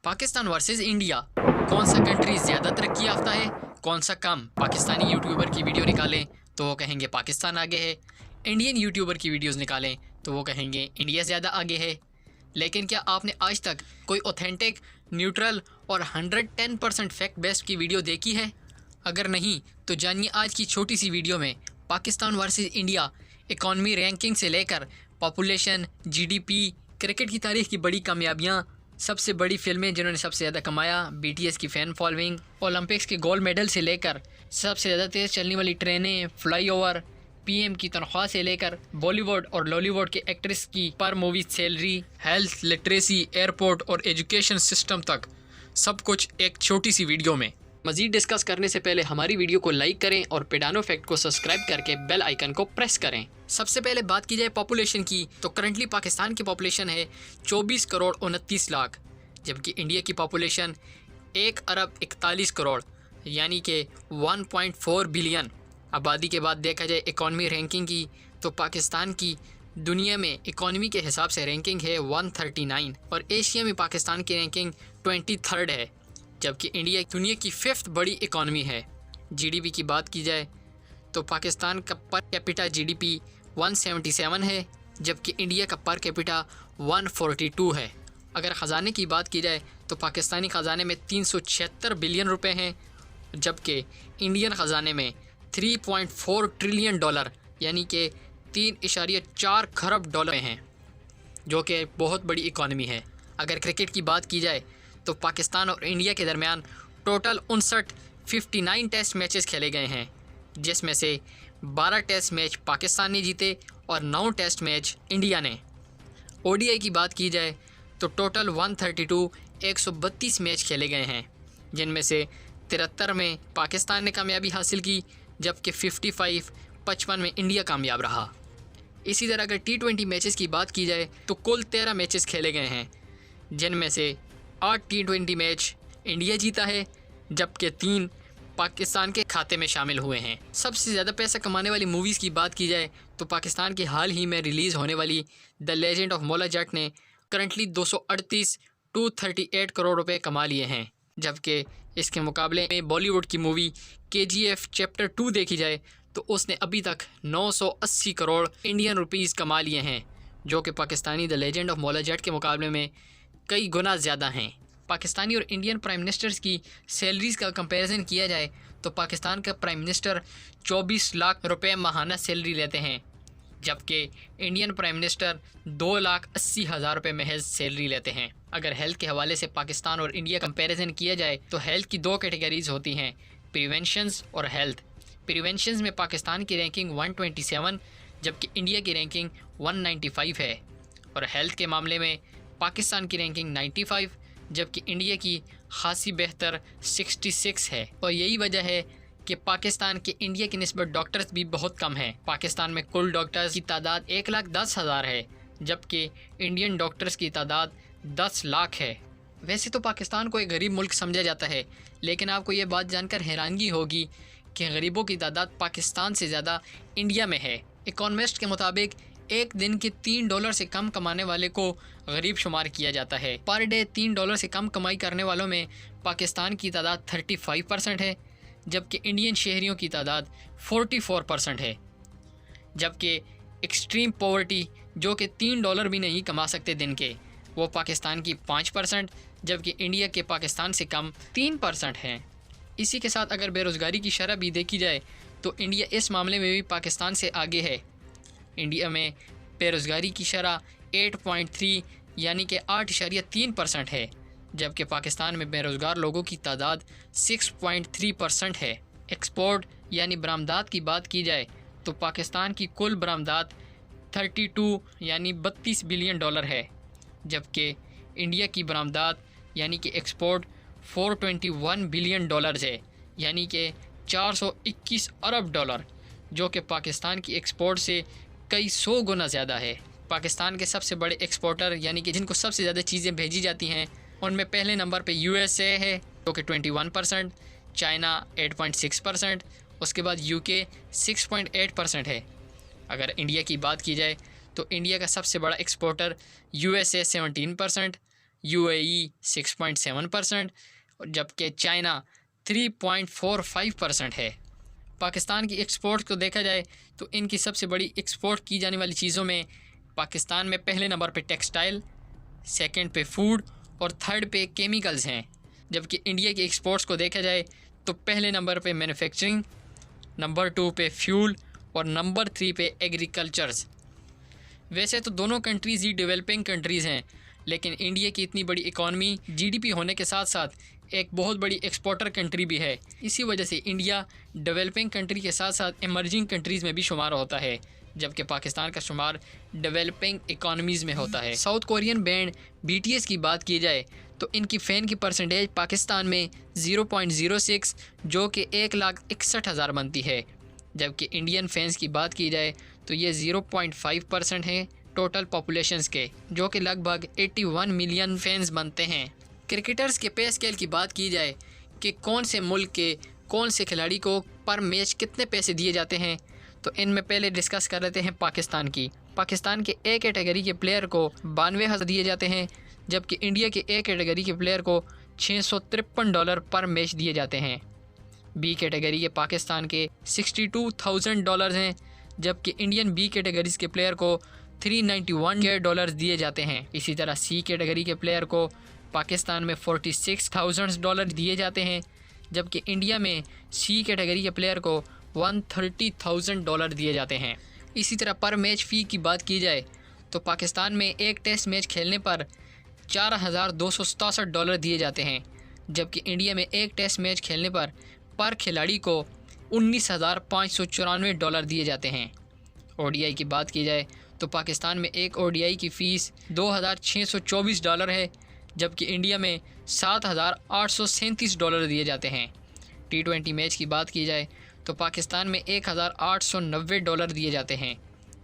Pakistan versus India, कौन सा country ज़्यादा तरक्की याफ्ता है, कौन सा कम। पाकिस्तानी यूट्यूबर की वीडियो निकालें तो वो कहेंगे पाकिस्तान आगे है, इंडियन यूट्यूबर की वीडियोस निकालें तो वो कहेंगे इंडिया ज़्यादा आगे है। लेकिन क्या आपने आज तक कोई ऑथेंटिक, न्यूट्रल और 110% फैक्ट बेस्ड की वीडियो देखी है? अगर नहीं तो जानिए आज की छोटी सी वीडियो में Pakistan versus India economy ranking से लेकर पॉपुलेशन, जीडीपी, क्रिकेट की तारीख की बड़ी कामयाबियाँ, सबसे बड़ी फिल्में जिन्होंने सबसे ज़्यादा कमाया, बीटीएस की फ़ैन फॉलोइंग, ओलंपिक्स के गोल्ड मेडल से लेकर सबसे ज़्यादा तेज़ चलने वाली ट्रेनें, फ्लाईओवर, पीएम की तनख्वाह से लेकर बॉलीवुड और लॉलीवुड के एक्ट्रेस की पर movie salary, health, literacy, airport और एजुकेशन सिस्टम तक सब कुछ एक छोटी सी वीडियो में। मज़ीद डिस्कस करने से पहले हमारी वीडियो को लाइक करें और पेडानो फैक्ट को सब्सक्राइब करके बेल आइकन को प्रेस करें। सबसे पहले बात की जाए पॉपुलेशन की तो करंटली पाकिस्तान की पॉपुलेशन है 24 करोड़ 29 लाख, जबकि इंडिया की पॉपुलेशन 1 अरब 41 करोड़ यानी कि 1.4 बिलियन। आबादी के बाद देखा जाए इकॉनमी रैंकिंग की तो पाकिस्तान की दुनिया में इकॉनमी के हिसाब से रैंकिंग है 139 और एशिया में पाकिस्तान की रैंकिंग 23rd है, जबकि इंडिया दुनिया की 5th बड़ी इकॉनमी है। जीडीपी की बात की जाए तो पाकिस्तान का पर कैपिटा जीडीपी 177 है, जबकि इंडिया का पर कैपिटा 142 है। अगर ख़जाने की बात की जाए तो पाकिस्तानी ख़जाने में 376 बिलियन रुपए हैं, जबकि इंडियन ख़जाने में 3.4 ट्रिलियन डॉलर यानी कि 3.4 खरब डॉलर हैं, जो कि बहुत बड़ी इकॉनमी है। अगर क्रिकेट की बात की जाए तो पाकिस्तान और इंडिया के दरमियान टोटल 59 टेस्ट मैचेस खेले गए हैं, जिसमें से 12 टेस्ट मैच पाकिस्तान ने जीते और 9 टेस्ट मैच इंडिया ने। ओडीआई की बात की जाए तो टोटल 132 मैच खेले गए हैं, जिनमें से 73 में पाकिस्तान ने कामयाबी हासिल की, जबकि 55 में इंडिया कामयाब रहा। इसी तरह अगर T20 मैचेस की बात की जाए तो कुल 13 मैचेस खेले गए हैं, जिनमें से 8 T20 मैच इंडिया जीता है, जबकि 3 पाकिस्तान के खाते में शामिल हुए हैं। सबसे ज़्यादा पैसा कमाने वाली मूवीज़ की बात की जाए तो पाकिस्तान की हाल ही में रिलीज़ होने वाली the legend of Maula Jatt ने करंटली 238 करोड़ रुपए कमा लिए हैं, जबकि इसके मुकाबले में बॉलीवुड की मूवी KGF चैप्टर 2 देखी जाए तो उसने अभी तक 980 करोड़ इंडियन रुपीज़ कमा लिए हैं, जो कि Pakistani the legend of Maula Jatt के मुकाबले में कई गुना ज़्यादा हैं। पाकिस्तानी और इंडियन प्राइम मिनिस्टर्स की सैलरीज़ का कंपैरिजन किया जाए तो पाकिस्तान का प्राइम मिनिस्टर 24 लाख रुपए माहाना सैलरी लेते हैं, जबकि इंडियन प्राइम मिनिस्टर 2,80,000 रुपये महज सैलरी लेते हैं। अगर हेल्थ के हवाले से पाकिस्तान और इंडिया कंपैरिजन किया जाए तो हेल्थ की 2 कैटेगरीज होती हैं, प्रिवेंशंस और हेल्थ। प्रिवेंशंस में पाकिस्तान की रैंकिंग 127 जबकि इंडिया की रैंकिंग 195 है, और हेल्थ के मामले में पाकिस्तान की रैंकिंग 95 जबकि इंडिया की खासी बेहतर 66 है। और यही वजह है कि पाकिस्तान के इंडिया की निस्बत डॉक्टर्स भी बहुत कम हैं। पाकिस्तान में कुल डॉक्टर्स की तादाद 1,10,000 है, जबकि इंडियन डॉक्टर्स की तादाद 10 लाख है। वैसे तो पाकिस्तान को एक गरीब मुल्क समझा जाता है, लेकिन आपको ये बात जानकर हैरानगी होगी कि गरीबों की तादाद पाकिस्तान से ज़्यादा इंडिया में है। इकोनॉमिस्ट के मुताबिक एक दिन के $3 से कम कमाने वाले को गरीब शुमार किया जाता है। पर डे $3 से कम कमाई करने वालों में पाकिस्तान की तादाद 35% है, जबकि इंडियन शहरियों की तादाद 44% है। जबकि एक्सट्रीम पॉवर्टी जो कि $3 भी नहीं कमा सकते दिन के, वो पाकिस्तान की 5%, जबकि इंडिया के पाकिस्तान से कम 3% हैं। इसी के साथ अगर बेरोज़गारी की शरह भी देखी जाए तो इंडिया इस मामले में भी पाकिस्तान से आगे है। इंडिया में बेरोज़गारी की शरह 8.3 यानी कि 8.3% है, जबकि पाकिस्तान में बेरोज़गार लोगों की तादाद 6.3% है। एक्सपोर्ट यानी बरामदात की बात की जाए तो पाकिस्तान की कुल बरामदात 32 यानी 32 बिलियन डॉलर है, जबकि इंडिया की बरामदात यानी कि एक्सपोर्ट 421 बिलियन डॉलर्स है, यानी कि 421 अरब डॉलर, जो कि पाकिस्तान की एक्सपोर्ट से कई 100 गुना ज़्यादा है। पाकिस्तान के सबसे बड़े एक्सपोर्टर यानी कि जिनको सबसे ज़्यादा चीज़ें भेजी जाती हैं, उनमें पहले नंबर पे USA है जो कि 21%, चाइना 8.6%, उसके बाद UK 6.8% है। अगर इंडिया की बात की जाए तो इंडिया का सबसे बड़ा एक्सपोर्टर USA 17%, UAE 6.7%, जबकि चाइना 3.45% है। पाकिस्तान की एक्सपोर्ट को देखा जाए तो इनकी सबसे बड़ी एक्सपोर्ट की जाने वाली चीज़ों में पाकिस्तान में पहले नंबर पे टेक्सटाइल, सेकंड पे फूड और थर्ड पे केमिकल्स हैं। जबकि इंडिया की एक्सपोर्ट्स को देखा जाए तो पहले नंबर पे मैन्युफैक्चरिंग, नंबर 2 पे फ्यूल और नंबर 3 पे एग्रीकल्चर्स। वैसे तो दोनों कंट्रीज़ ही डेवलपिंग कंट्रीज़ हैं, लेकिन इंडिया की इतनी बड़ी इकॉनमी GDP होने के साथ साथ एक बहुत बड़ी एक्सपोर्टर कंट्री भी है। इसी वजह से इंडिया डेवलपिंग कंट्री के साथ साथ इमर्जिंग कंट्रीज़ में भी शुमार होता है, जबकि पाकिस्तान का शुमार डेवलपिंग इकॉनमीज़ में होता है। साउथ कोरियन बैंड BTS की बात की जाए तो इनकी फ़ैन की परसेंटेज पाकिस्तान में 0.06 जो कि 1,61,000 बनती है, जबकि इंडियन फैंस की बात की जाए तो ये 0.5% है टोटल पॉपुलेशंस के, जो कि लगभग 81 मिलियन फैंस बनते हैं। क्रिकेटर्स के पे स्केल की बात की जाए कि कौन से मुल्क के कौन से खिलाड़ी को पर मैच कितने पैसे दिए जाते हैं, तो इनमें पहले डिस्कस कर लेते हैं पाकिस्तान की। पाकिस्तान के A कैटेगरी के प्लेयर को 92,000 दिए जाते हैं, जबकि इंडिया के A कैटेगरी के प्लेयर को $653 पर मैच दिए जाते हैं। B कैटेगरी के पाकिस्तान के $62,000 हैं, जबकि इंडियन B कैटेगरीज के प्लेयर को $391 दिए जाते हैं। इसी तरह C कैटेगरी के प्लेयर को पाकिस्तान में $46,000 दिए जाते हैं, जबकि इंडिया में C कैटेगरी के प्लेयर को $130,000 दिए जाते हैं। इसी तरह पर मैच फ़ी की बात की जाए तो पाकिस्तान में एक टेस्ट मैच खेलने पर $4,267 दिए जाते हैं, जबकि इंडिया में एक टेस्ट मैच खेलने पर खिलाड़ी को $19,594 दिए जाते हैं। ODI की बात की जाए तो पाकिस्तान में एक ODI की फ़ीस $2,624 है, जबकि इंडिया में $7,837 दिए जाते हैं। T20 मैच की बात की जाए तो पाकिस्तान में $1,890 दिए जाते हैं,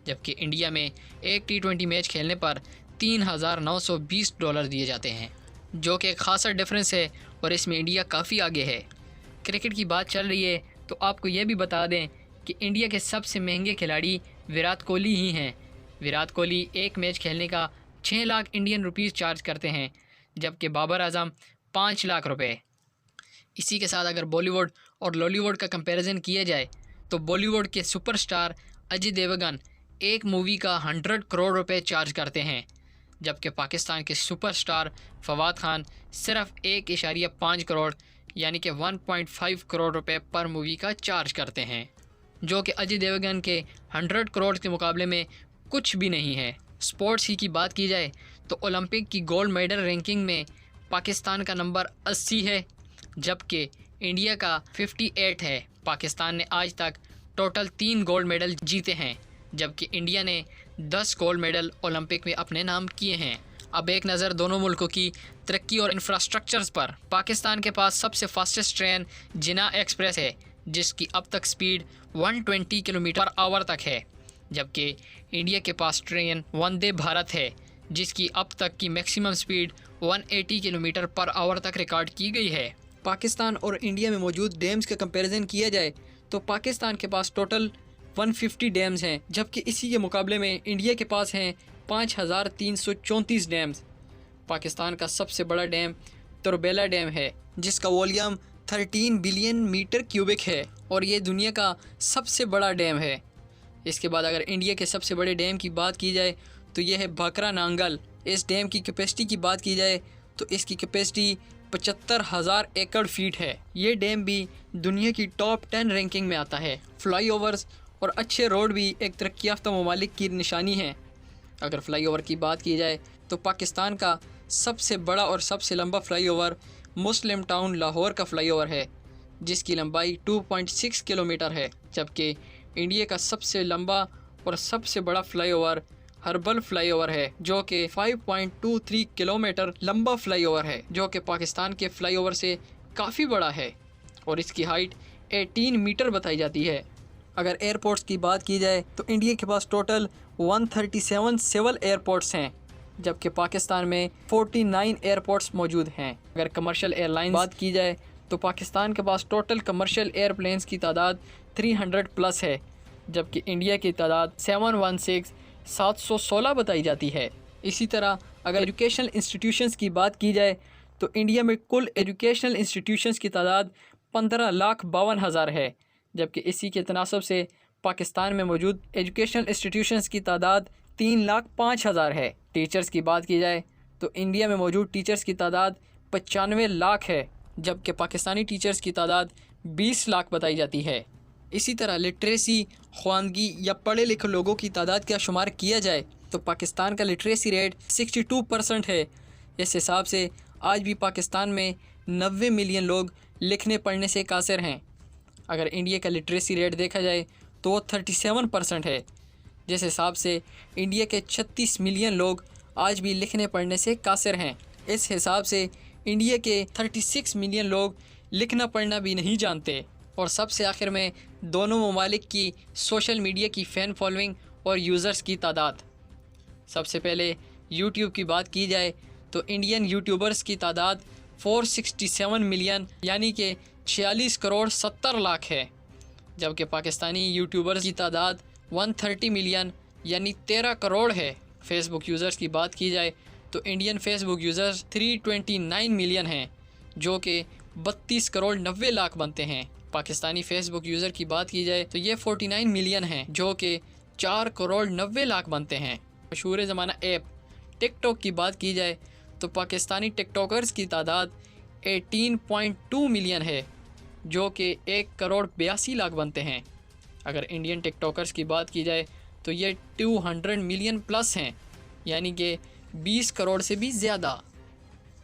जबकि इंडिया में एक T20 मैच खेलने पर $3,920 दिए जाते हैं, जो कि एक खासा डिफरेंस है और इसमें इंडिया काफ़ी आगे है। क्रिकेट की बात चल रही है तो आपको यह भी बता दें कि इंडिया के सबसे महंगे खिलाड़ी विराट कोहली ही हैं। विराट कोहली एक मैच खेलने का 6 लाख इंडियन रुपीज़ चार्ज करते हैं, जबकि बाबर आजम 5 लाख रुपए। इसी के साथ अगर बॉलीवुड और लॉलीवुड का कंपैरिजन किया जाए तो बॉलीवुड के सुपरस्टार अजय देवगन एक मूवी का 100 करोड़ रुपए चार्ज करते हैं, जबकि पाकिस्तान के सुपरस्टार फवाद खान सिर्फ 1.5 करोड़ यानी कि 1.5 करोड़ रुपए पर मूवी का चार्ज करते हैं, जो कि अजय देवगन के 100 करोड़ के मुकाबले में कुछ भी नहीं है। स्पोर्ट्स ही की बात की जाए तो ओलंपिक की गोल्ड मेडल रैंकिंग में पाकिस्तान का नंबर 80 है, जबकि इंडिया का 58 है। पाकिस्तान ने आज तक टोटल 3 गोल्ड मेडल जीते हैं, जबकि इंडिया ने 10 गोल्ड मेडल ओलंपिक में अपने नाम किए हैं। अब एक नज़र दोनों मुल्कों की तरक्की और इंफ्रास्ट्रक्चर्स पर। पाकिस्तान के पास सबसे फास्टेस्ट ट्रेन जिना एक्सप्रेस है, जिसकी अब तक स्पीड 120 किलोमीटर/आवर तक है, जबकि इंडिया के पास ट्रेन वंदे भारत है, जिसकी अब तक की मैक्सिमम स्पीड 180 किलोमीटर/आवर तक रिकॉर्ड की गई है। पाकिस्तान और इंडिया में मौजूद डैम्स का कंपैरिजन किया जाए तो पाकिस्तान के पास टोटल 150 डैम्स हैं, जबकि इसी के मुकाबले में इंडिया के पास हैं 5,334 डैम्स। पाकिस्तान का सबसे बड़ा डैम तुरबेला डैम है, जिसका वॉल्यूम 13 बिलियन मीटर क्यूबिक है और ये दुनिया का सबसे बड़ा डैम है। इसके बाद अगर इंडिया के सबसे बड़े डैम की बात की जाए तो यह है भाखरा नांगल। इस डैम की कैपेसिटी की बात की जाए तो इसकी कैपेसिटी 75,000 एकड़ फीट है। ये डैम भी दुनिया की टॉप 10 रैंकिंग में आता है। फ्लाईओवर्स और अच्छे रोड भी एक तरक्की याफ्ता ममालिक की निशानी है। अगर फ्लाईओवर की बात की जाए तो पाकिस्तान का सबसे बड़ा और सबसे लंबा फ्लाईओवर मुस्लिम टाउन लाहौर का फ्लाईओवर है, जिसकी लंबाई 2.6 किलोमीटर है, जबकि इंडिया का सबसे लंबा और सबसे बड़ा फ्लाईओवर हर्बल फ्लाईओवर है, जो कि 5.23 किलोमीटर लंबा फ्लाईओवर है, जो कि पाकिस्तान के फ्लाईओवर से काफ़ी बड़ा है और इसकी हाइट 18 मीटर बताई जाती है। अगर एयरपोर्ट्स की बात की जाए तो इंडिया के पास टोटल 137 सिविल एयरपोर्ट्स हैं, जबकि पाकिस्तान में 49 एयरपोर्ट्स मौजूद हैं। अगर कमर्शियल एयरलाइन बात की जाए तो पाकिस्तान के पास टोटल कमर्शियल एयरप्लेन्स की तादाद 300 प्लस है, जबकि इंडिया की तादाद 716 बताई जाती है। इसी तरह अगर एजुकेशनल इंस्टीट्यूशंस की बात की जाए तो इंडिया में कुल एजुकेशनल इंस्टीट्यूशंस की तादाद 15,52,000 है, जबकि इसी के तनासब से पाकिस्तान में मौजूद एजुकेशनल इंस्टीट्यूशंस की तादाद 3,05,000 है। टीचर्स की बात की जाए तो इंडिया में मौजूद टीचर्स की तादाद 95 लाख है, जबकि पाकिस्तानी टीचर्स की तादाद 20 लाख बताई जाती है। इसी तरह लिटरेसी, ख्वानगी या पढ़े लिखे लोगों की तादाद का शुमार किया जाए तो पाकिस्तान का लिटरेसी रेट 62% है। इस हिसाब से आज भी पाकिस्तान में 90 मिलियन लोग लिखने पढ़ने से कासिर हैं। अगर इंडिया का लिटरेसी रेट देखा जाए तो वो 37% है, जिस हिसाब से इंडिया के 36 मिलियन लोग आज भी लिखने पढ़ने से कासिर हैं। इस हिसाब से इंडिया के 36 मिलियन लोग लिखना पढ़ना भी नहीं जानते। और सबसे आखिर में दोनों ममालिक की सोशल मीडिया की फ़ैन फॉलोइंग और यूज़र्स की तादाद। सबसे पहले यूट्यूब की बात की जाए तो इंडियन यूट्यूबर्स की तादाद 467 मिलियन यानी कि 46 करोड़ 70 लाख है, जबकि पाकिस्तानी यूट्यूबर्स की तादाद 130 मिलियन यानी 13 करोड़ है। फ़ेसबुक यूज़र्स की बात की जाए तो इंडियन फेसबुक यूज़र्स 329 मिलियन हैं, जो कि 32 करोड़ 90 लाख बनते हैं। पाकिस्तानी फ़ेसबुक यूज़र की बात की जाए तो ये 49 मिलियन हैं, जो कि 4 करोड़ 90 लाख बनते हैं। मशहूर ज़माना ऐप टिकटॉक की बात की जाए तो पाकिस्तानी टिकटॉकर्स की तादाद 18.2 मिलियन है, जो कि 1 करोड़ 82 लाख बनते हैं। अगर इंडियन टिकटॉकर्स की बात की जाए तो ये 200 मिलियन प्लस हैं, यानी कि 20 करोड़ से भी ज़्यादा।